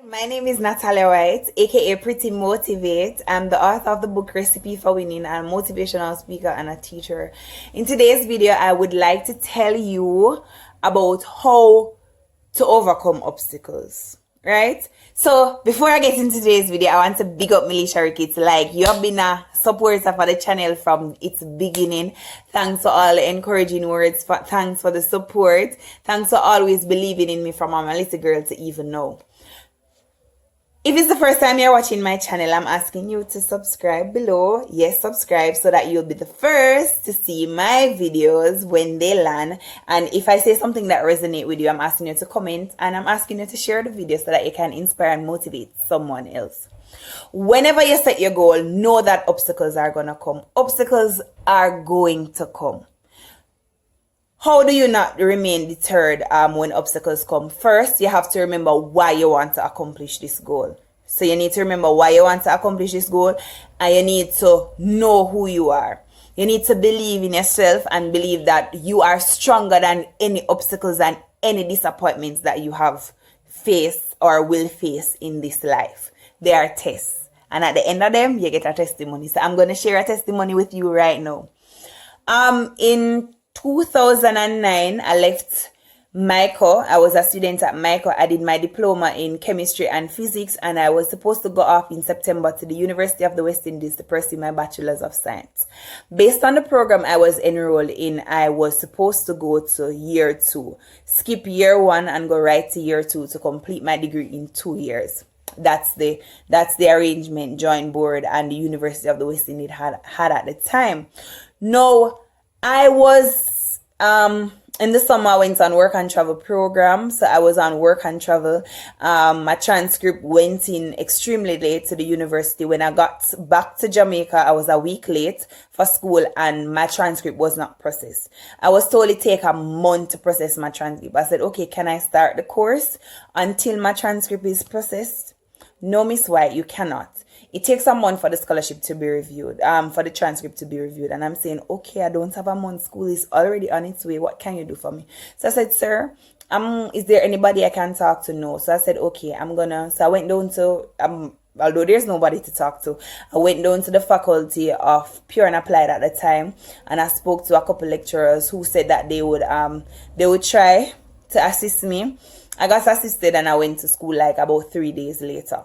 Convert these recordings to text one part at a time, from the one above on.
My name is Natalia White, aka Pretty Motivate. I'm the author of the book Recipe for Winning, and a motivational speaker and a teacher. In today's video, I would like to tell you about how to overcome obstacles. Right? So before I get into today's video, I want to big up Militia Ricketts. Like, you have been a supporter for the channel from its beginning. Thanks for all the encouraging words. Thanks for the support. Thanks for always believing in me from I'm a little girl to even now. If it's the first time you're watching my channel, I'm asking you to subscribe below. Yes, subscribe so that you'll be the first to see my videos when they land. And if I say something that resonates with you, I'm asking you to comment, and I'm asking you to share the video so that you can inspire and motivate someone else. Whenever you set your goal, know that obstacles are going to come. Obstacles are going to come. How do you not remain deterred when obstacles come? First, you have to remember why you want to accomplish this goal. So you need to remember why you want to accomplish this goal, and you need to know who you are. You need to believe in yourself and believe that you are stronger than any obstacles and any disappointments that you have faced or will face in this life. They are tests, and at the end of them, you get a testimony. So I'm going to share a testimony with you right now. In 2009, I left Michael. I was a student at Michael. I did my diploma in chemistry and physics, and I was supposed to go off in September to the University of the West Indies to pursue my Bachelor's of Science. Based on the program I was enrolled in, I was supposed to go to year 2, skip year 1 and go right to year 2 to complete my degree in 2 years. That's the arrangement Joint Board and the University of the West Indies had at the time. No, I was in the summer I went on work and travel program. So I was on work and travel. My transcript went in extremely late to the university. When I got back to Jamaica, I was a week late for school and my transcript was not processed. I was told it take a month to process my transcript. I said, okay, can I start the course until my transcript is processed? No, Miss White, you cannot. It takes a month for the scholarship to be reviewed, for the transcript to be reviewed. And I'm saying, okay, I don't have a month. School is already on its way. What can you do for me? So I said, sir, is there anybody I can talk to? No. So I said, okay, so I went down to, although there's nobody to talk to, I went down to the faculty of Pure and Applied at the time, and I spoke to a couple lecturers who said that they would try to assist me. I got assisted and I went to school like about 3 days later.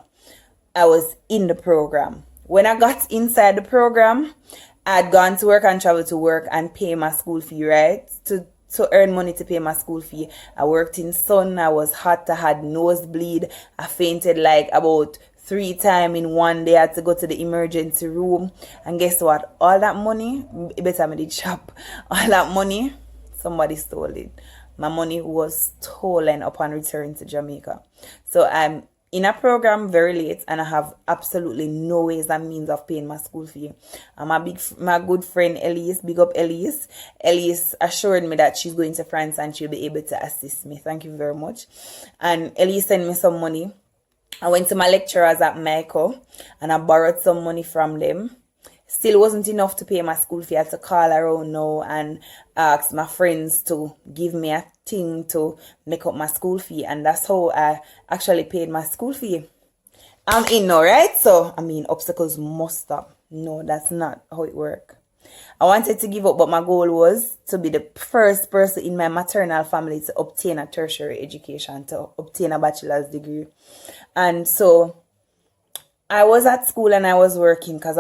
I was in the program. When I got inside the program, I had gone to work and travel to work and pay my school fee, right? To earn money to pay my school fee. I worked in sun, I was hot, I had nosebleed, I fainted like about 3 times in one day. I had to go to the emergency room. And guess what? All that money, better me did shop. All that money, somebody stole it. My money was stolen upon return to Jamaica. So I'm in a program very late and I have absolutely no ways and means of paying my school fee. My good friend Elise, big up Elise. Elise assured me that she's going to France and she'll be able to assist me. Thank you very much. And Elise sent me some money. I went to my lecturers at Michael and I borrowed some money from them. Still wasn't enough to pay my school fee. I had to call around now and ask my friends to give me a thing to make up my school fee. And that's how I actually paid my school fee. I'm in now, right? So, obstacles must stop. No, that's not how it works. I wanted to give up, but my goal was to be the first person in my maternal family to obtain a tertiary education, to obtain a bachelor's degree. And so, I was at school and I was working because,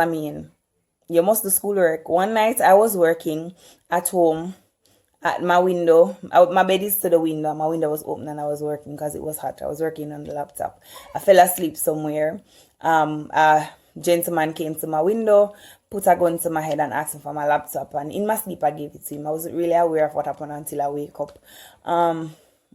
you must do schoolwork. One night I was working at home at my window. My bed is to the window. My window was open and I was working because it was hot. I was working on the laptop. I fell asleep somewhere. A gentleman came to my window, put a gun to my head and asked me for my laptop. And in my sleep I gave it to him. I wasn't really aware of what happened until I wake up.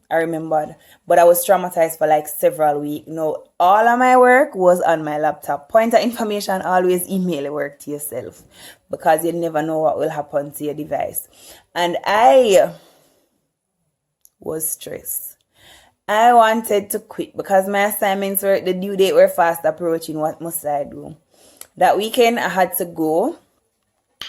I remembered, but I was traumatized for like several weeks. No, all of my work was on my laptop. Pointer information, always email work to yourself because you never know what will happen to your device. And I was stressed. I wanted to quit because my assignments were, the due date were fast approaching. What must I do? That weekend I had to go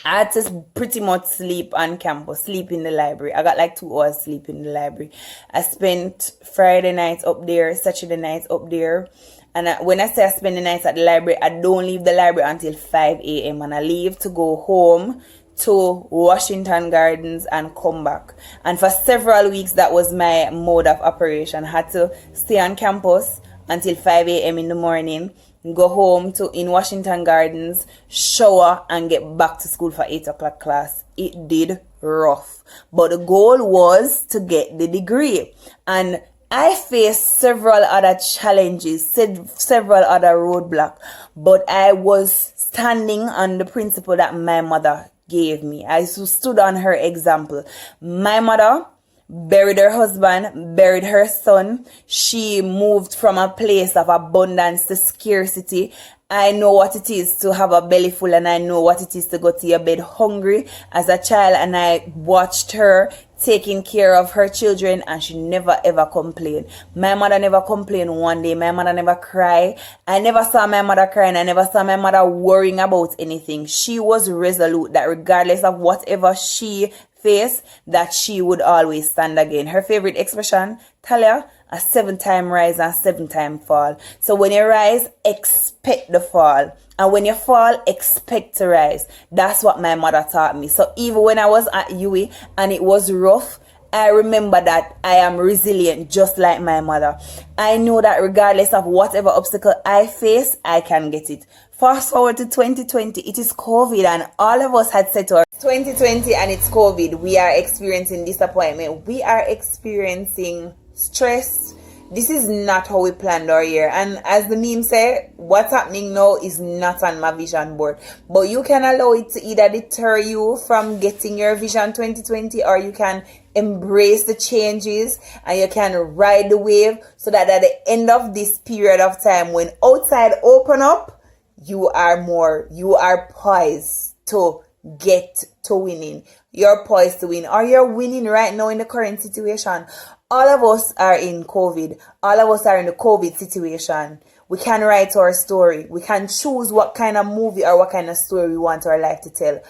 I had to pretty much sleep on campus, sleep in the library. I got like 2 hours sleep in the library. I spent Friday nights up there, Saturday nights up there. And when I say I spend the nights at the library, I don't leave the library until 5 a.m. and I leave to go home to Washington Gardens and come back. And for several weeks, that was my mode of operation. I had to stay on campus until 5 a.m. in the morning, go home to in Washington Gardens, shower, and get back to school for 8 o'clock class. It did rough, but the goal was to get the degree. And I faced several other challenges, several other roadblocks, but I was standing on the principle that my mother gave me. I stood on her example. My mother buried her husband, buried her son. She moved from a place of abundance to scarcity. I know what it is to have a belly full, and I know what it is to go to your bed hungry as a child, and I watched her taking care of her children, and she never ever complained. My mother never complained one day. My mother never cried. I never saw my mother crying. I never saw my mother worrying about anything. She was resolute that regardless of whatever she faced, that she would always stand again. Her favorite expression, Talia, a 7-time rise and 7-time fall. So when you rise, expect the fall. And when you fall, expect to rise. That's what my mother taught me. So even when I was at UWI and it was rough, I remember that I am resilient just like my mother. I know that regardless of whatever obstacle I face, I can get it. Fast forward to 2020, it is COVID, and all of us had said to our 2020 and it's COVID, we are experiencing disappointment. We are experiencing stress. This is not how we planned our year. And as the meme say, what's happening now is not on my vision board. But you can allow it to either deter you from getting your vision 2020, or you can embrace the changes and you can ride the wave, so that at the end of this period of time, when outside open up, you are poised to get to winning. You're poised to win, or you're winning right now in the current situation. All of us are in COVID. All of us are in the COVID situation. We can write our story. We can choose what kind of movie or what kind of story we want our life to tell.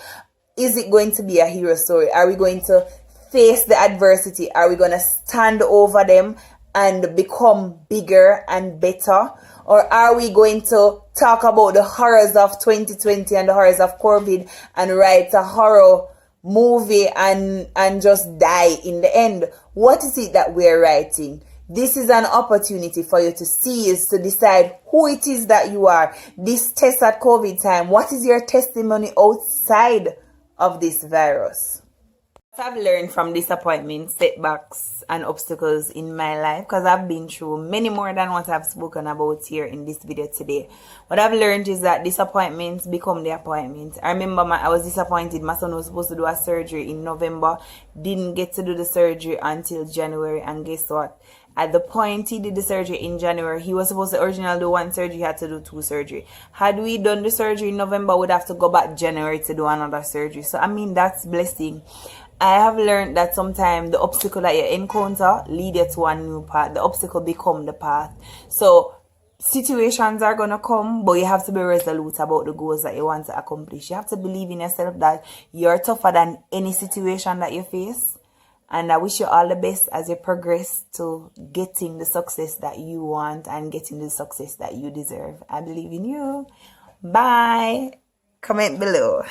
Is it going to be a hero story? Are we going to face the adversity? Are we going to stand over them and become bigger and better? Or are we going to talk about the horrors of 2020 and the horrors of COVID and write a horror movie and just die in the end? What is it that we're writing? This is an opportunity for you to seize, to decide who it is that you are. This test at COVID time, what is your testimony outside of this virus? I've learned from disappointments, setbacks, and obstacles in my life, because I've been through many more than what I've spoken about here in this video today. What I've learned is that disappointments become the appointments. I remember I was disappointed. My son was supposed to do a surgery in November, didn't get to do the surgery until January, and guess what? At the point he did the surgery in January, he was supposed to originally do 1 surgery, he had to do 2 surgery. Had we done the surgery in November, we'd have to go back January to do another surgery. So I mean, that's blessing. I have learned that sometimes the obstacle that you encounter lead you to a new path. The obstacle become the path. So situations are going to come, but you have to be resolute about the goals that you want to accomplish. You have to believe in yourself that you're tougher than any situation that you face. And I wish you all the best as you progress to getting the success that you want and getting the success that you deserve. I believe in you. Bye. Comment below.